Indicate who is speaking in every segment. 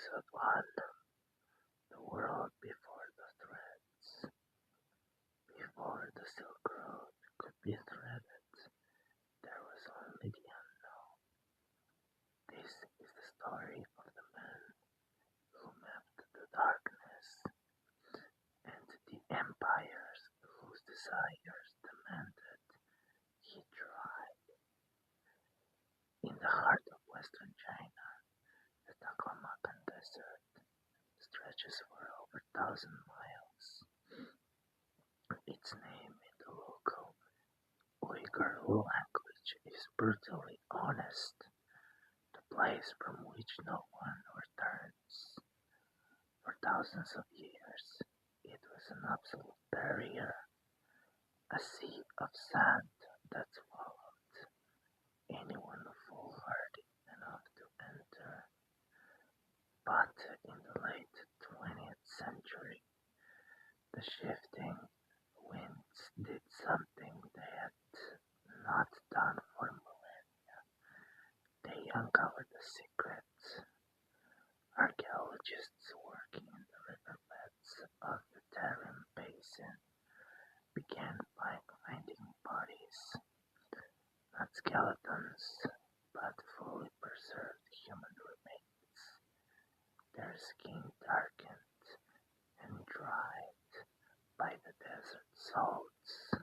Speaker 1: Episode 1. The World Before the Threads. Before the Silk Road could be threaded, there was only the unknown. This is the story of the man who mapped the darkness and the empires whose desires demanded he tried. In the heart of Western China, the Taklamakan Desert stretches for over 1,000 miles. Its name in the local Uyghur language is brutally honest, the place from which no one returns. For thousands of years, it was an absolute barrier, a sea of sand that swallowed anyone foolhardy enough to enter. But in the late 20th century, the shifting winds did something they had not done for millennia. They uncovered the secrets. Archaeologists working in the riverbeds of the Tarim Basin began finding bodies, not skeletons, but fully preserved human remains, their skin darkened and dried by the desert salts,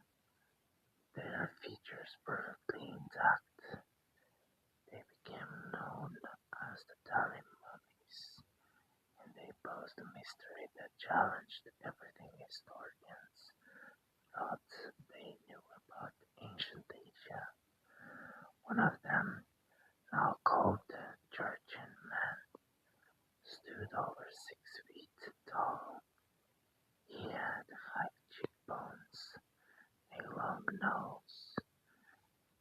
Speaker 1: their features perfectly intact. They became known as the Tarim mummies, and they posed a mystery that challenged everything historians thought they knew about ancient Asia. One of them, now called the Georgian Man, stood over 6 feet tall. He had high cheekbones, a long nose,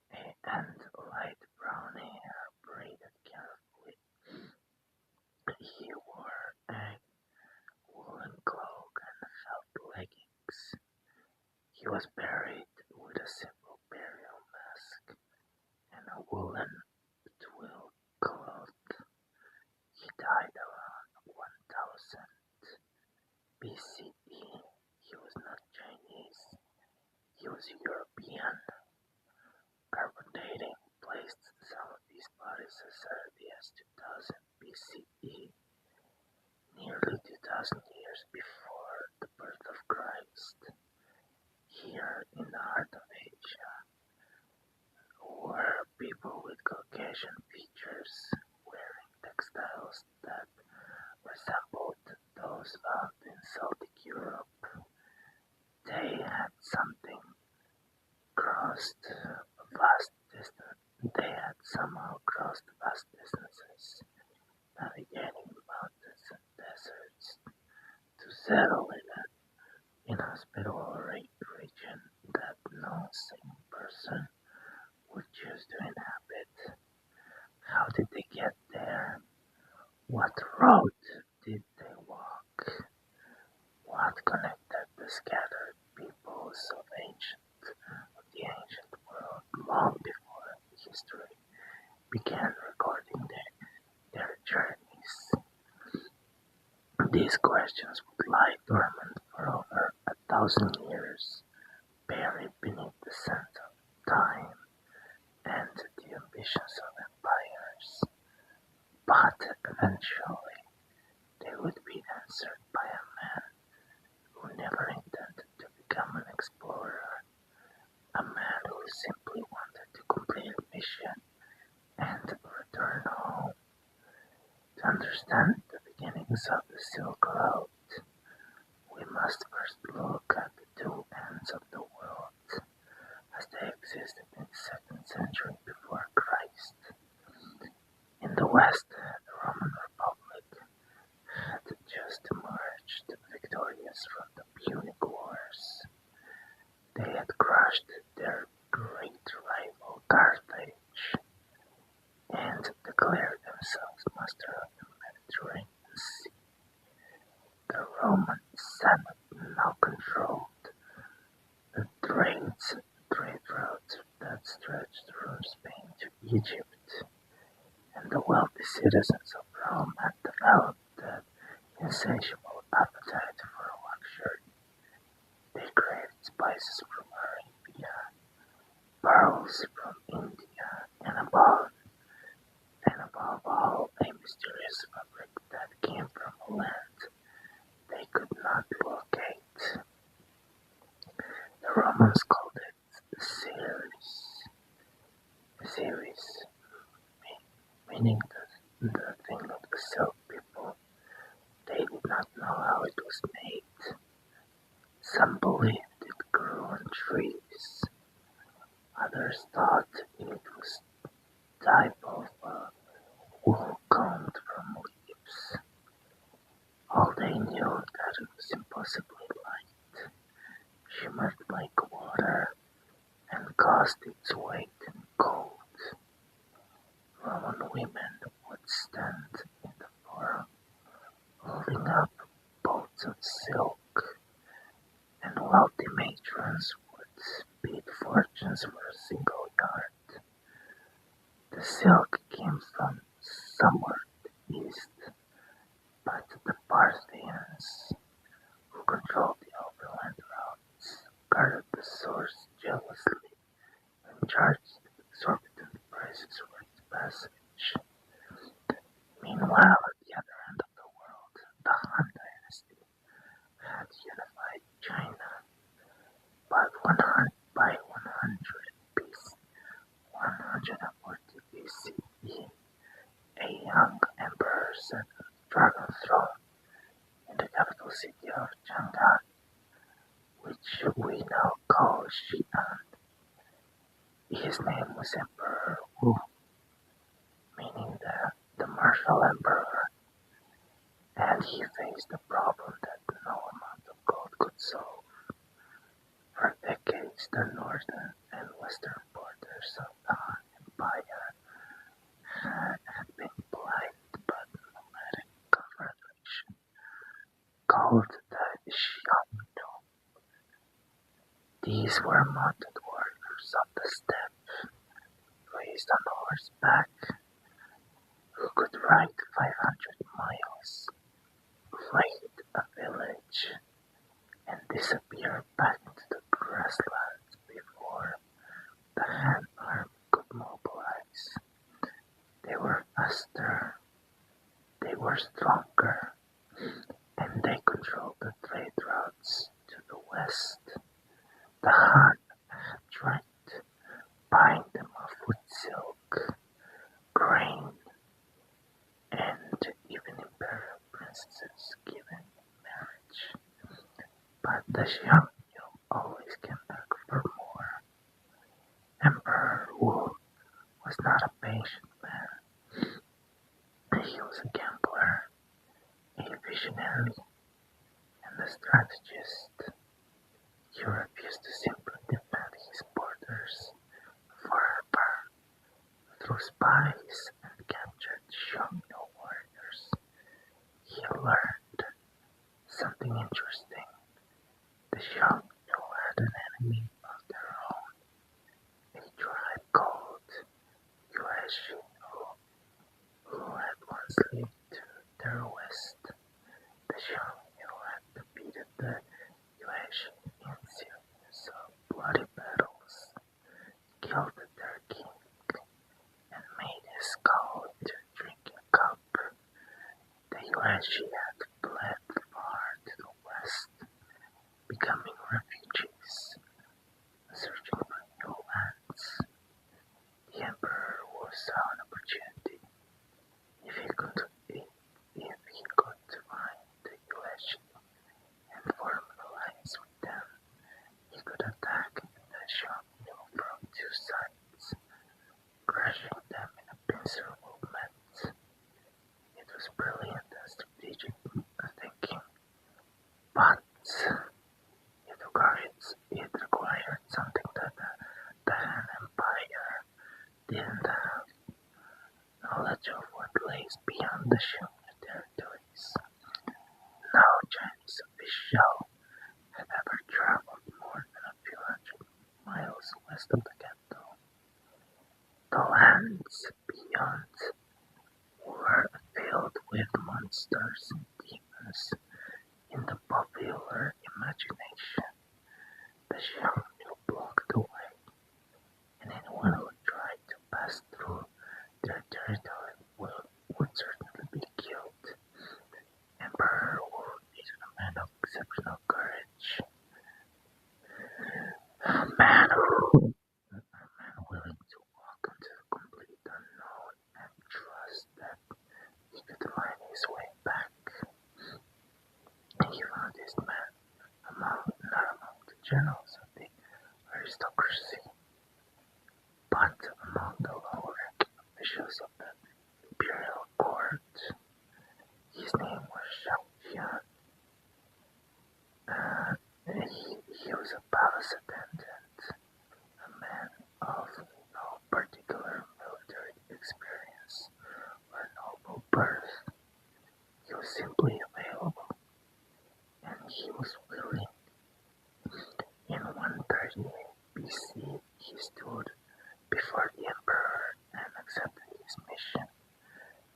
Speaker 1: and light brown hair braided carefully. He wore a woolen cloak and felt leggings. He was buried with a simple burial mask and a woolen twill cloth. He died around 1000 BCE. He was not Chinese. He was European. Carbon dating placed some of these bodies as early as 2000 BCE, nearly 2,000 years before the birth of Christ. Here in the heart of Asia were people with Caucasian features, wearing textiles that resembled those found in Celtic Europe. They had somehow crossed vast distances, navigating mountains and deserts to settle in an inhospitable region that no sane person would choose to inhabit. How did they get there? What road did they walk? What connected the scattered peoples of the ancient world long before history began recording their journeys? These questions would lie dormant for over 1,000 years, buried beneath the sands of time and the ambitions of empires. But eventually, they would be answered by a man who never intended to become an explorer, a man who simply wanted to complete a mission and return home. To understand the beginnings of the Silk Road, we must first look at the two ends of the world as they existed in the 2nd century before Christ. In the West, the Roman Republic had just emerged victorious from the Punic Wars. They had crushed their great rival Carthage and declared themselves master of the Mediterranean Sea. The Roman Senate now controlled the trade routes that stretched from Spain to Egypt, and the wealthy citizens of Rome had developed insatiable appetite for luxury. They created spices from Arabia, pearls from India, and above all, a mysterious fabric that came from a land they could not locate. The Romans called it Ceres, meaning the thing of the silk people. They did not know how it was made. Some believed it grew on trees, others thought it was type of wool combed from leaves. All they knew that it was impossibly light, shimmered like water, and cost its weight in gold. Roman women would stand in the forum, holding up bolts of silk, and wealthy matrons would bid fortunes for a single yard. The silk came from somewhere east, but the Parthians, who controlled the overland routes, guarded the source jealously and charged exorbitant prices for its passage. Meanwhile, at the other end of the world, the Han Dynasty had unified China, but by 100 BC, 140 BCE, a young emperor set a dragon throne in the capital city of Shanghai, which we now call Xi'an. His name was Emperor Wu, meaning the martial emperor, and he faced a problem that no amount of gold could solve. For decades, the northern and western borders of the Han Empire had been blighted by the nomadic confederation called the Xiongnu. These were mounted warriors of the steppe, raised on horseback, who could ride 500 miles, raid a village, and disappear back into the grasslands before the Han army could mobilize. They were faster, they were stronger, and they controlled the trade routes to the west. The Han had tried buying them off with silk, grain, and even imperial princesses given in marriage. But the Xiongnu always came back for more. Emperor Wu was not a patient man. He was a gambler, a visionary, and a strategist. He refused to simply defend his borders forever. Through spies and captured Xiongnu warriors, he learned something interesting. The Xiongnu had an enemy of their own, a tribe called Yuezhi, who had once lived to their west. The Xiongnu had defeated the Yuezhi in series of bloody battles, killed their king, and made his skull into a drinking cup. The Yuezhi had fled far to the west, becoming refugees, searching for new lands. The emperor saw an opportunity. If he could find the Yuezhi and form an alliance with them, he could attack the Xiongnu from two sides, crushing them in a pincer movement. It was brilliant and strategic thinking, but it required something that the Han Empire didn't have: knowledge of what lays beyond the Xiongnu territories. No Chinese official had ever traveled more than a few hundred miles west of the capital. The lands beyond were filled with monsters and demons importance in the popular imagination. The Xiongnu blocked the way, and anyone who tried to pass through their territory would certainly be killed. Emperor Wu is a man of exceptional courage, a man willing to walk into the complete unknown and trust that he could find his way back. He found this man not among the generals of the aristocracy, but among the lower-ranking officials of the imperial court. His name was Shang Qian. He was a palace attendant, a man of no particular military experience or noble birth. He was simply available, and he was willing. In 138 BC, he stood before the emperor and accepted his mission: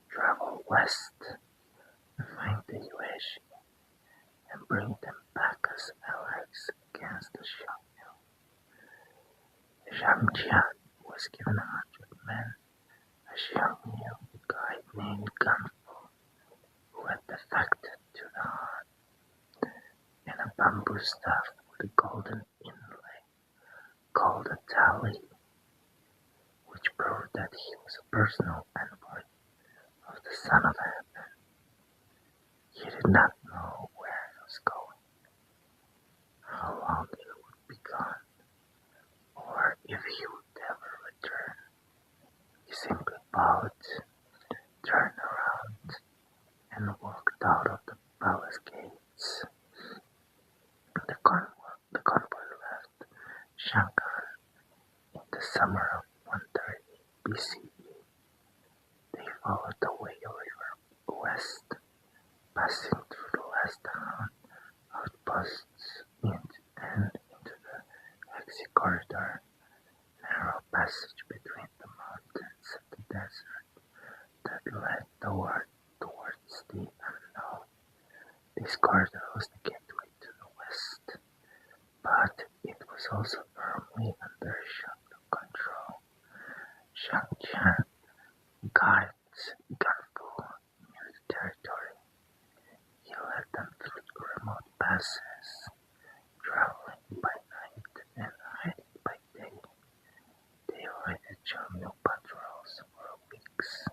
Speaker 1: travel west and find the Yuezhi and bring them back as allies against the Xiongnu. Zhang Jian was given 100 men. A Xiongnu guide named Ganfu, who had defected to the Han, and a bamboo staff with a golden inlay called a tali, which proved that he was a personal envoy of the Son of Heaven. He did not know where he was going, how long he would be gone, or if he would ever return. He simply bowed, turned around, and walked out of the palace gates. The convoy left Shanghai in the summer of 130 BCE. They followed the Wei River west, passing through the last Han outposts and into the Hexi corridor, narrow passage between the mountains and the desert that led towards the unknown. This corridor was the gateway to the west, but it was also firmly under Xiongnu control. Shang Qian guides Ganfu near the territory. He led them through remote passes, traveling by night and hiding by day. They avoided Xiongnu patrols for weeks,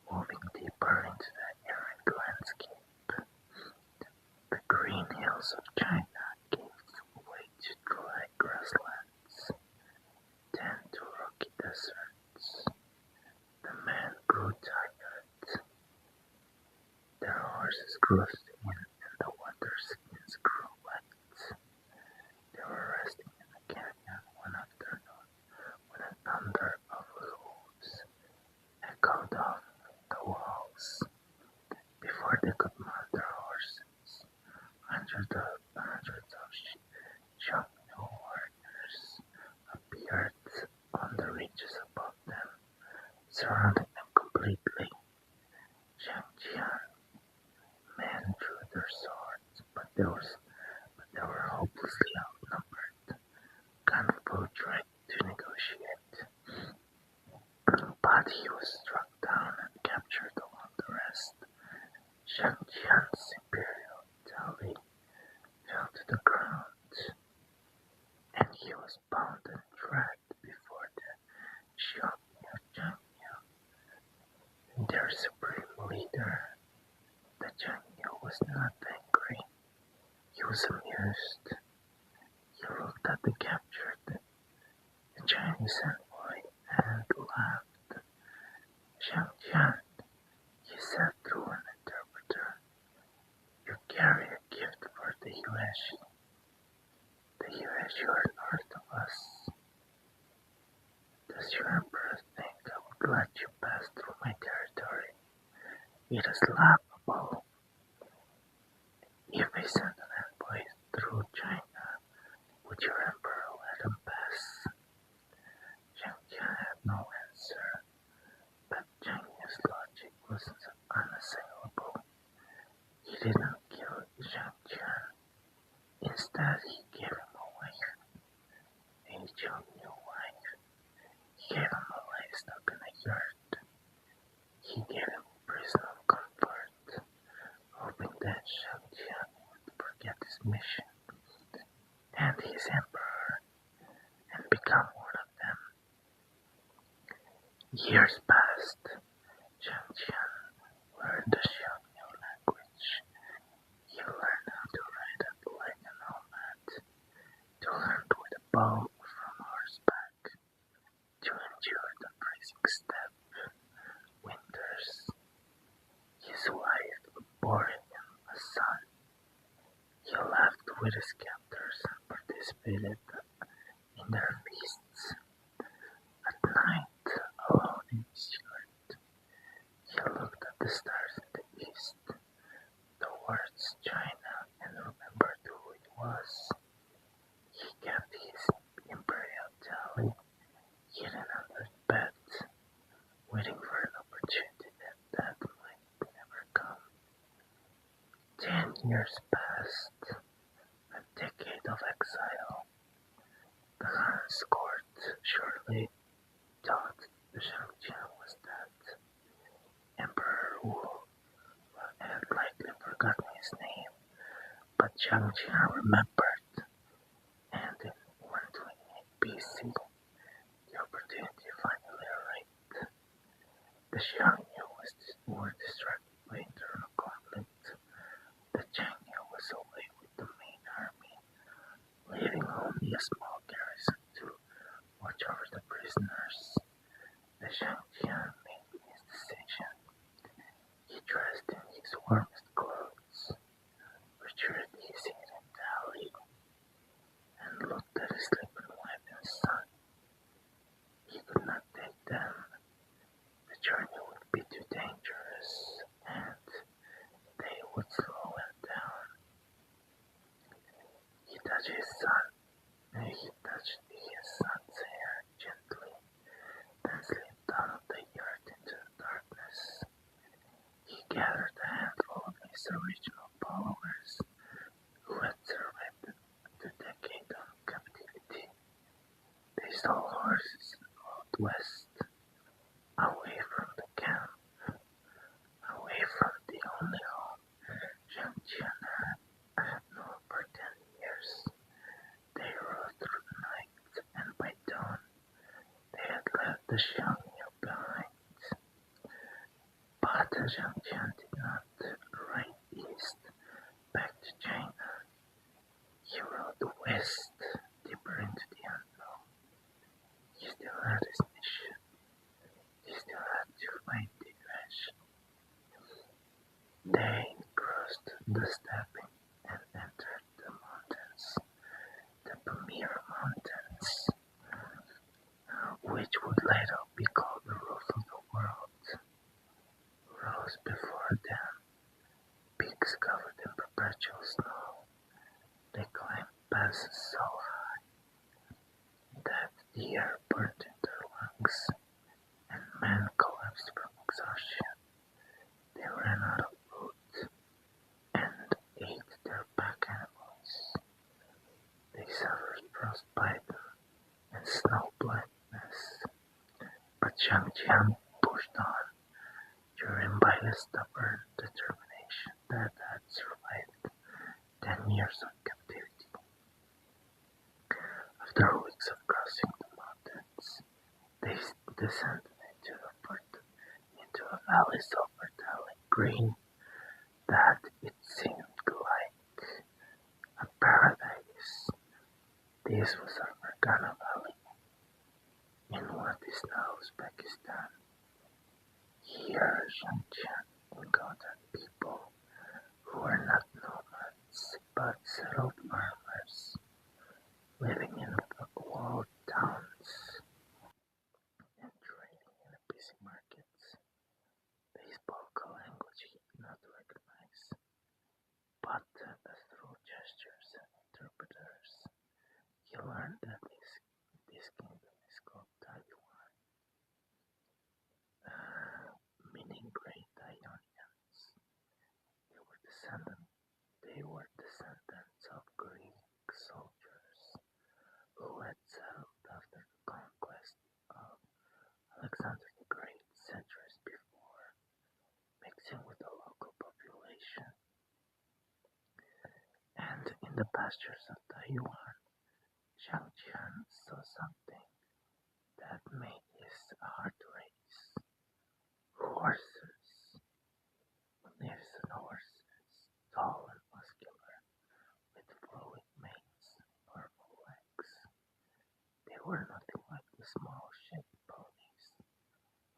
Speaker 1: moving deeper into the arid landscape. The green hills of China gave way to dry grasslands, then to rocky deserts. The men grew tired. Their horses grew thin, and the water skins grew wet. They were resting in the canyon one afternoon when a thunder of hooves echoed off the walls. Before they could mount their horses, hundreds of Xiongnu warriors appeared on the ridges above them, surrounding them completely. Zhang Jian men drew their swords, but they were hopelessly outnumbered. Ganfu tried to negotiate, but he was struck down and captured along the rest. Zhang Jian's imperial tali fell to the ground, and he was bound and dragged before the Xiongnu Zhangyu, their supreme leader. The Zhangyu was not angry. He was amused. He looked at the captured Chinese envoy and laughed. Zhang Jian, he said through an interpreter, you carry a gift for the Yuezhi. The Yuezhi are north of us. Does your emperor think I would let you pass through my territory? It is laughable. If I send an envoy through China, would your emperor let him pass? Zhang Jian had no answer, but Zhang Yu's logic was unassailable. He didn't kill Zhang Jian. Instead, he gave him a wife, a young new wife. He gave him a livestock and a yurt. He gave him a prison of comfort, hoping that Zhang Jian would forget his mission and his emperor and become one of them. Years passed. Zhang Jian learned the Xiongnu language. He learned how to ride like a nomad, to hunt with a bow from horseback, to endure the freezing steppe winters. His wife bore him a son. He laughed with his captors and participated in their feasts. At night, alone in his yurt, he looked at the stars in the east, towards China, and remembered who it was. He kept his imperial tally hidden under the bed, waiting for an opportunity that might never come. 10 years passed, a decade of exile. The Han's court surely thought the Zhang Jian was dead. Emperor Wu had likely forgotten his name, but Zhang Jian remembered, and in 128 BC, the opportunity finally arrived. The Xiongnu were distracted by internal conflict. The Chengnu was away with the main army, leaving only a small garrison to watch over the prisoners. The Shangjian made his decision. He dressed in his warmest clothes, retrieved his hidden tally, and looked at his sleeping wife and son. He could not take them. The journey would be too dangerous, and they would slow him down. He touched his son's hair gently, then slipped out of the yurt into the darkness. He gathered a handful of his original followers, who had survived the decade of captivity. They stole horses and rode west, away from the camp, away from the only home Zhang Jian had known for 10 years. They rode through the night, and by dawn they had left the Xiongnu behind. But Zhang Jian did not ride east, back to China. He rode west, deeper into the unknown. He still had his mission. He still had to find direction. They crossed the steppe and entered the mountains, the Pamir Mountains, which would later be called the roof of the world, rose before them, peaks covered in perpetual snow. They climbed passes so high that the air burned in their lungs, and men collapsed from exhaustion. They ran out of food and ate their pack animals. They suffered frostbite and snow blindness, but Zhang Jian pushed on, driven by the stubborn determination that had survived 10 years of captivity. After weeks of crossing the mountains, they descended into a valley so fertile and green that it seemed like a paradise. This was a Fergana Valley in what is now Uzbekistan. Here Zhang Jian encountered people who were not nomads but settled farmers, living in walled towns and trading in busy markets. They spoke a language he did not recognize, but through gestures and interpreters, he learned that this kingdom is called Taiwan, meaning Great Ionians. They were the They were descendants of Greek soldiers who had settled after the conquest of Alexander the Great centuries before, mixing with the local population. And in the pastures of Taiwan, Zhang Qian saw something that made his heart race. Horses, magnificent horses, tall and muscular, with flowing manes and powerful legs. They were nothing like the small shaped ponies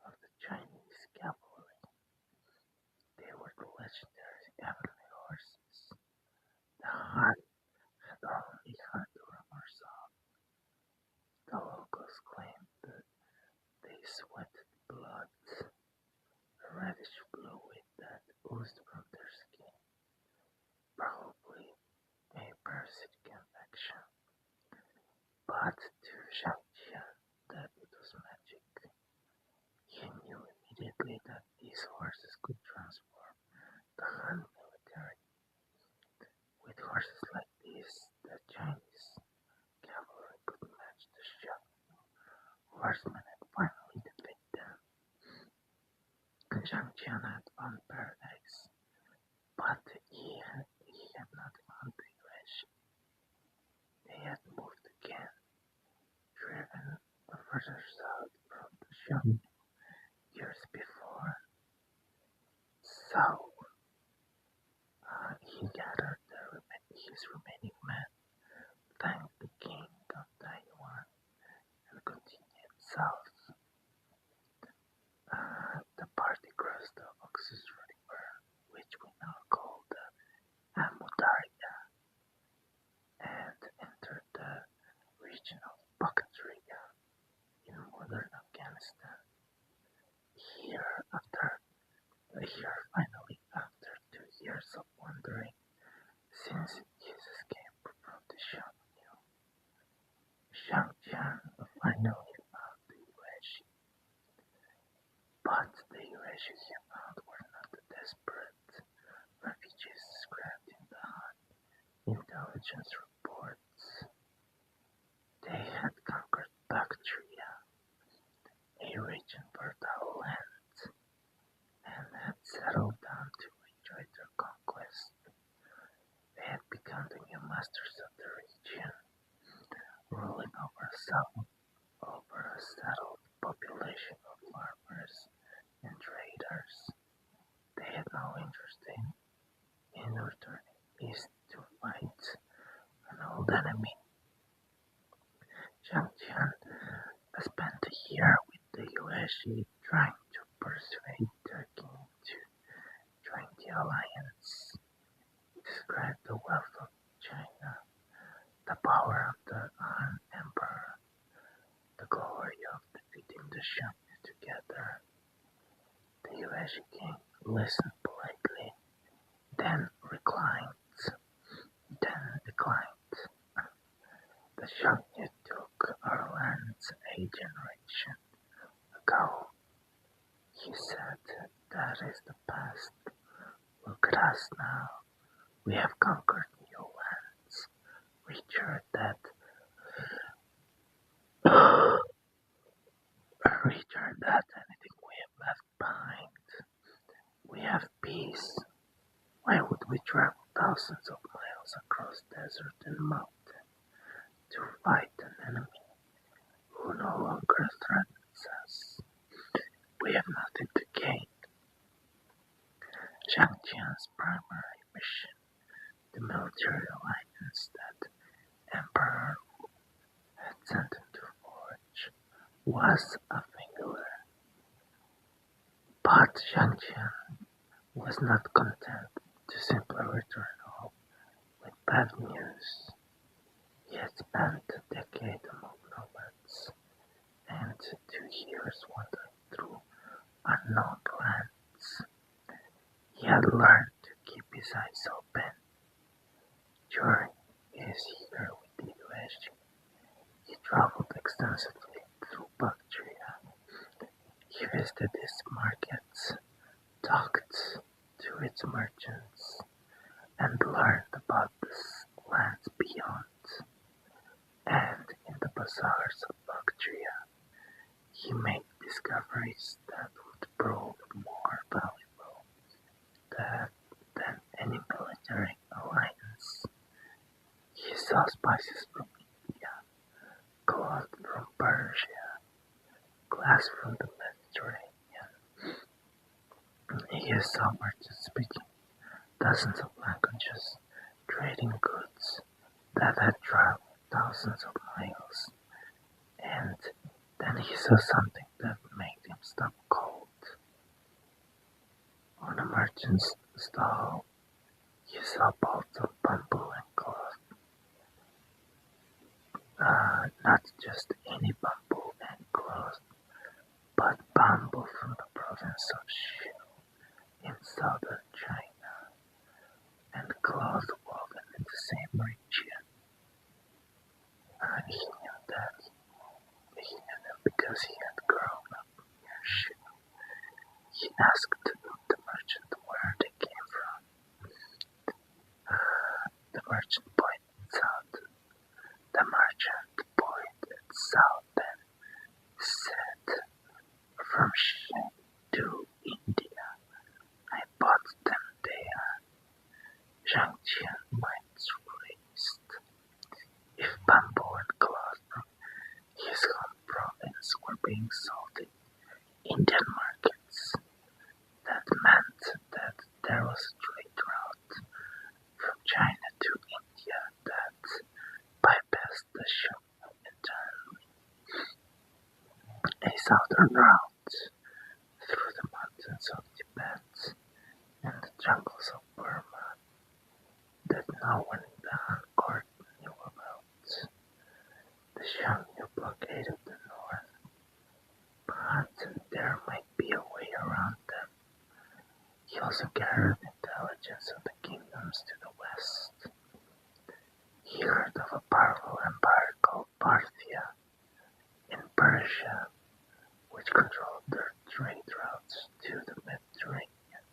Speaker 1: of the Chinese cavalry. They were the legendary heavenly horses the Han had only heard rumors of. The locals claimed that they sweated blood, a reddish fluid that oozed from their skin, probably a parasitic infection. But to Shang-Qian that it was magic. He knew immediately that these horses could transform the Han military. With horses like these, the Chinese cavalry could match the Shu horsemen and finally defeat them. Zhang Qian had found paradise, but he had not found the Yueshi. They had moved again, driven further south from the Shu years before. So he gathered his remaining men, thanked the king of Taiwan, and continued south. The party crossed the Oxus River, which we now call the Amudarya, and entered the region of Bactria in modern Afghanistan. Here finally, after 2 years of wandering, since his escape from the Xiangnu, Shang-Qian finally found the Yueshi. But the Yueshi he found were not the desperate refugees described in the Han intelligence reports. They had conquered Bactria, a rich and fertile land, and had settled down to enjoy their conquest. They had become the new masters of the region, ruling over a settled population of farmers and traders. They had no interest in returning east to fight an old enemy. Zhang Qian spent a year with the Yueshi trying to persuade their king to join the alliance. He described the wealth of China, the power of the Han Emperor, the glory of defeating the Xiongnu together. The Yueshi king listened politely, then declined. The Xiongnu took our lands a generation ago. He said, that is the past. Look at us now. We have conquered new lands. Richer that anything we have left behind. We have peace. Why would we travel thousands of miles across desert and mountain to fight an enemy who no longer threatens us? We have nothing to gain. Zhang Qian's primary mission, the military alliance that Emperor had sent him to forge, was a failure. But Zhang Qian was not content to simply return home with bad news. He had spent a decade among nomads and 2 years wandering through unknown lands. He had learned to keep his eyes open. During his year with the Yueshi, he traveled extensively through Bactria. He visited its markets, talked to its merchants, and learned about the lands beyond. And in the bazaars of Bactria, he made discoveries that would prove more valuable than any military alliance. He saw spices from India, cloth from Persia, glass from the Mediterranean. He saw merchants speaking dozens of languages, trading goods that had traveled thousands of miles. And then he saw something that made him stop cold. On a merchant's stall, he saw bolts of bamboo and cloth. Not just any bamboo and cloth, but bamboo from the province of Shu in southern China, and cloth woven in the same region. He knew that. He knew that because he had grown up near Shu. He asked the merchant where they came from. The merchant pointed south. The merchant pointed south and said, "From Shu to India, I bought them there." Zhang Qian minds raced. If bamboo and cloth from his home province were being sold in Indian markets, that meant that there was a trade route from China to India that bypassed the Shu entirely. A southern route through the mountains of Tibet and the jungles of Burma that no one in the Han court knew about. The Xiongnu blockaded the north, but there might be a way around them. He also gathered intelligence of the kingdoms to the west. He heard of a powerful empire called Parthia in Persia, which controlled their trade routes to the Mediterranean.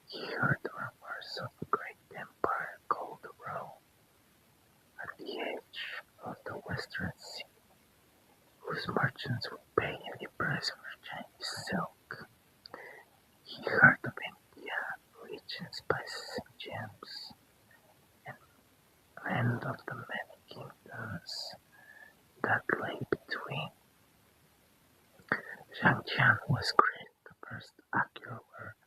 Speaker 1: He heard rumors of a great empire called Rome, at the edge of the Western Sea, whose merchants would pay any price for Chinese silk. He heard of India, rich in spices and gems, and of the many kingdoms that lay between. Zhang Qian was creating the first accurate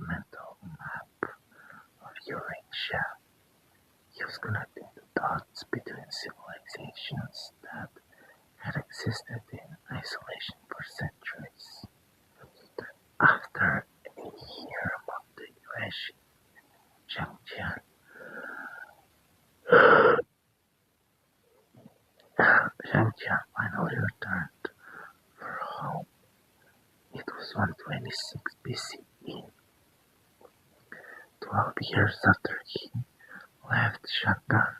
Speaker 1: mental map of Eurasia. He was connecting the dots between civilizations that had existed in isolation for centuries. After a year among the Eurasian, Zhang Qian finally returned for home. It was 126 BCE, 12 years after he left Shangan.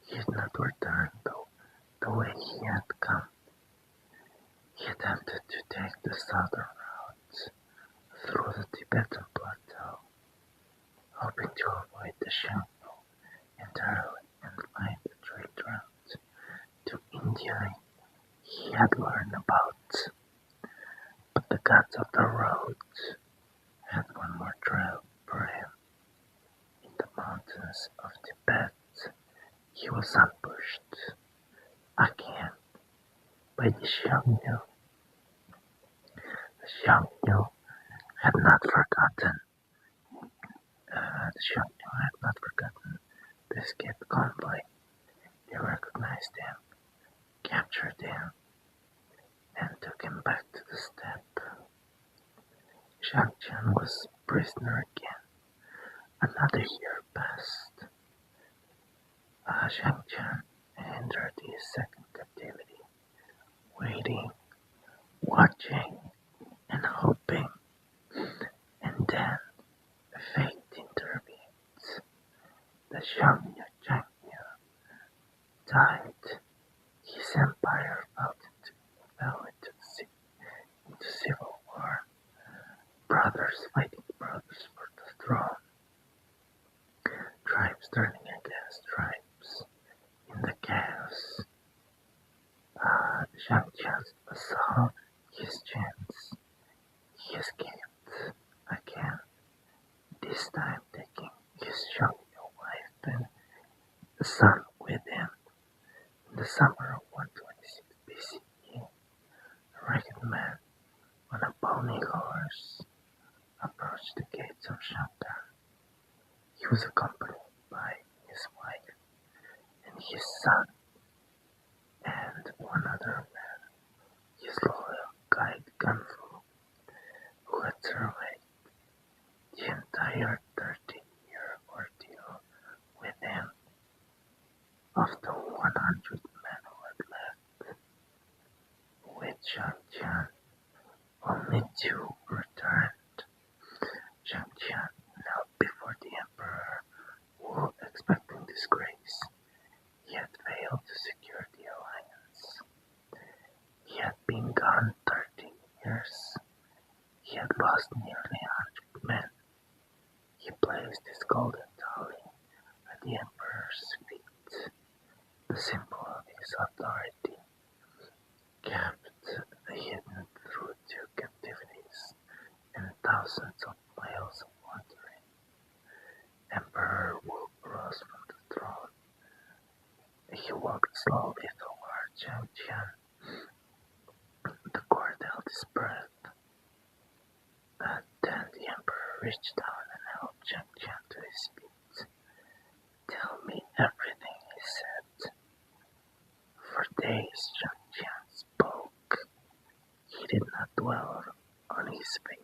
Speaker 1: He had not returned the way he had come. He attempted to take the southern route through the Tibetan plateau, hoping to avoid the Xiongnu entirely and find the trade route to India he had learned about. But the gods of the road had one more trail for him. In the mountains of Tibet, he was ambushed again by the Xiongnu. The Xiongnu had not forgotten. The escaped convoy. They recognized him, captured him, and took him back to the steppe. Zhang Qian was prisoner again. Another year passed. Zhang Qian entered his second captivity, waiting, watching, and hoping. And then fate intervened. The Xiongnu Changnu died. His empire fell into civil war. Brothers fighting brothers for the throne. turning against tribes. In the chaos, Zhang Jian saw his chance. He escaped again, this time taking his young wife and son with him. In the summer of 126 BCE, a ragged man on a bony horse approached the gates of Shanghai. He was accompanied by his wife and his son and one other man, his loyal guide Gunfu, who had survived the entire 13-year ordeal with him. Of the 100 men who had left with Zhang Jian, only 2 returned. Zhang Jian knelt before the emperor, who, expecting disgrace, he had failed to secure the alliance. He had been gone 13 years. He had lost nearly 100 men. He placed his golden tally at the emperor's feet, the symbol of his authority, kept hidden through 2 captivities and thousands of miles of wandering. Emperor Wu rose from the throne. He walked slowly toward Zhang Jian. The court held his breath. Then the emperor reached down and held Zhang Jian to his feet. "Tell me everything," he said. For days Zhang Jian spoke. He did not dwell on his failure.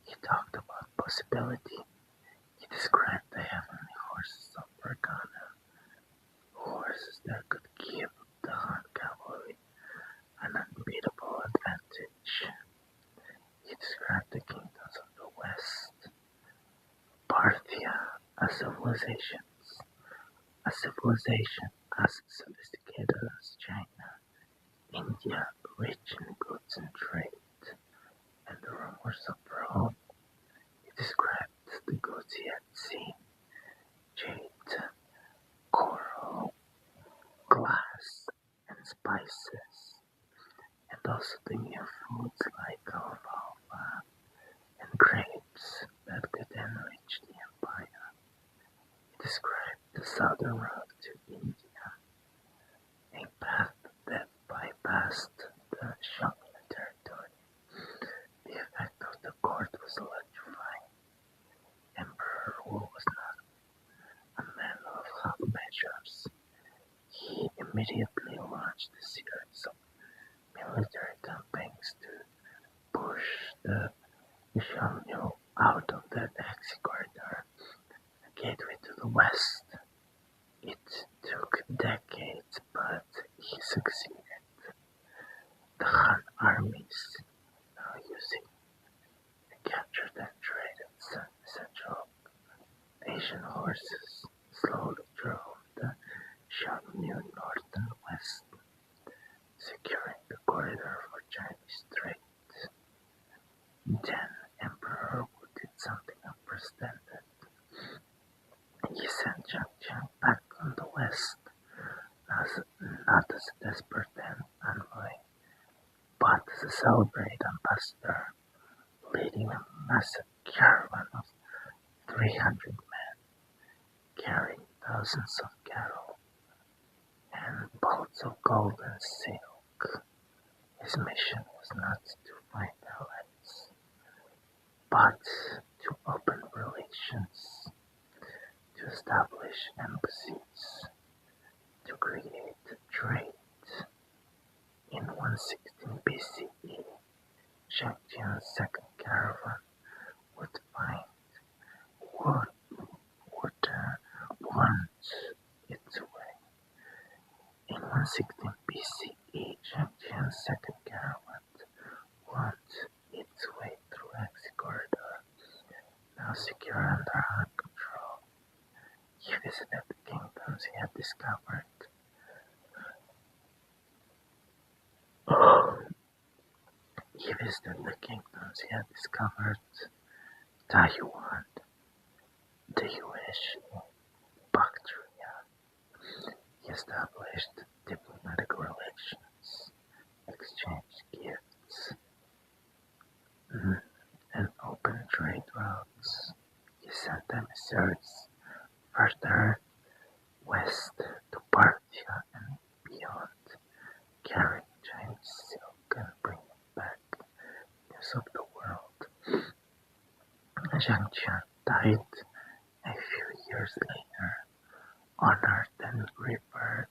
Speaker 1: He talked about possibility. He described the heavenly horses of Vergana, horses that could give the Han cavalry an unbeatable advantage. He described the kingdoms of the West, Parthia, a civilization as sophisticated as China, India, rich in goods and trade, and the rumors of Rome. He described the goods he had seen: jade, coral, glass, and spices, and also the new foods like alfalfa and grapes that could enrich the empire. He described the southern road to India, a path that bypassed the Xiongnu territory. The effect of the court was electrifying. Emperor Wu was not a man of half measures. He immediately launched a series of military campaigns to push the Xiongnu out of the Taxi corridor, a gateway to the west. It took decades, but he succeeded. The Han armies, now using the captured and traded Central Asian horses, slowly drove the Xiongnu north and west, securing the corridor for Chinese trade. Then Emperor Wu did something unprecedented. He sent Zhang Jian back on the west, not as a desperate envoy, but as a celebrated ambassador, leading a massive caravan of 300 men, carrying thousands of cattle and boats of gold and silk. His mission was not to find allies, but to open relations, to establish embassies, to create trade. In 116 BCE, Zhang Jian's second caravan would want its way. In 116 BCE, Zhang Jian's second caravan want its way through Exit Corridor, now secure under Han control. He visited the kingdoms he had discovered. Taiwan, The Jewish Bactria. He established diplomatic relations, exchanged gifts, and opened trade routes. He sent emissaries further west to Parthia and beyond, carrying Chinese silk and bringing back news of the world. Zhang Qian died a few years later, honored and revered.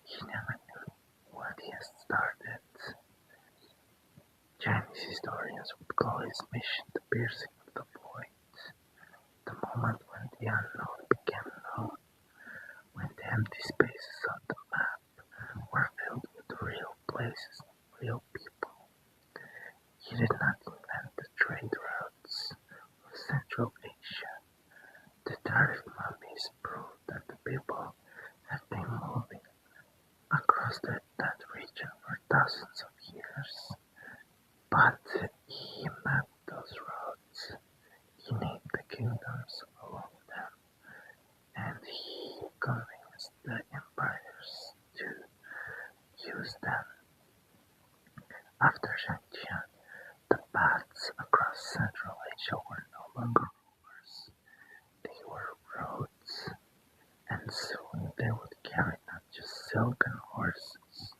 Speaker 1: He never knew what he had started. Chinese historians would call his mission the piercing of the void, the moment when the unknown became known, when the empty spaces on the map were filled with real places and real people. He did not invent the trade routes of Central Asia. The tariff mummies proved that the people had been moving across that region for thousands of years. But he mapped those roads, he named the kingdoms along them, and he convinced the empires to use them. After Shangqian, the paths across Central Asia were no longer rivers, they were roads, and soon they would carry not just silk and horses,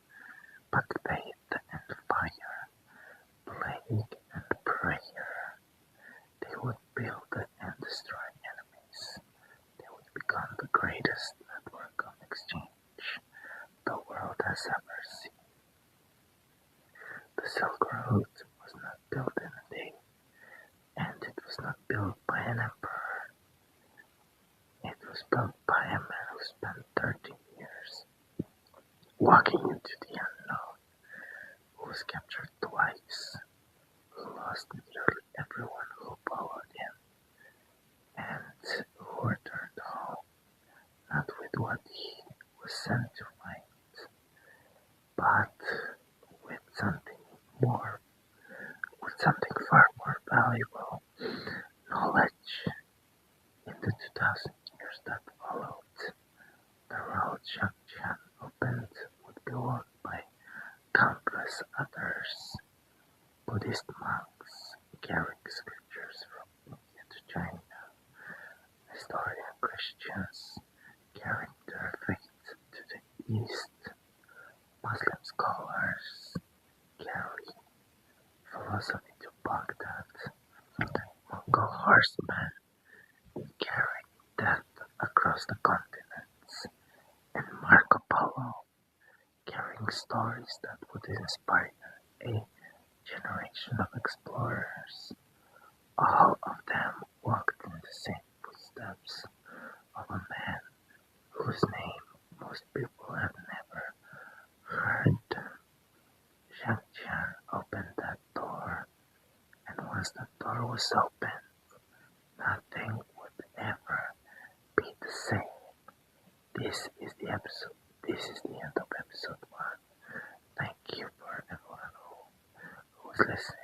Speaker 1: but faith and fire, plague and prayer. They would build and destroy enemies. They would become the greatest network of exchange the world has ever seen. The Silk Road was not built in a day, and it was not built by an emperor. It was built by a man who spent 13 years walking into the unknown, who was captured twice, who lost nearly everyone who followed him, and who returned home not with what he was sent to find, but with something more, with something far more valuable, knowledge. In the 2,000 years that followed, the road Shangqian opened would be walked by countless others, Buddhist monks carrying scriptures from India to China, Nestorian Christians carrying their faith to the east, Muslim scholars carrying philosophy to Baghdad, Mongol horsemen carrying death across the continents, and Marco Polo carrying stories that would inspire a generation of explorers. All of them walked in the same footsteps of a man whose name most people have never heard. Shang-Chian opened that door, and once the door was open, nothing would ever be the same. This is the episode. This is the end of episode 1. Thank you for everyone who was listening.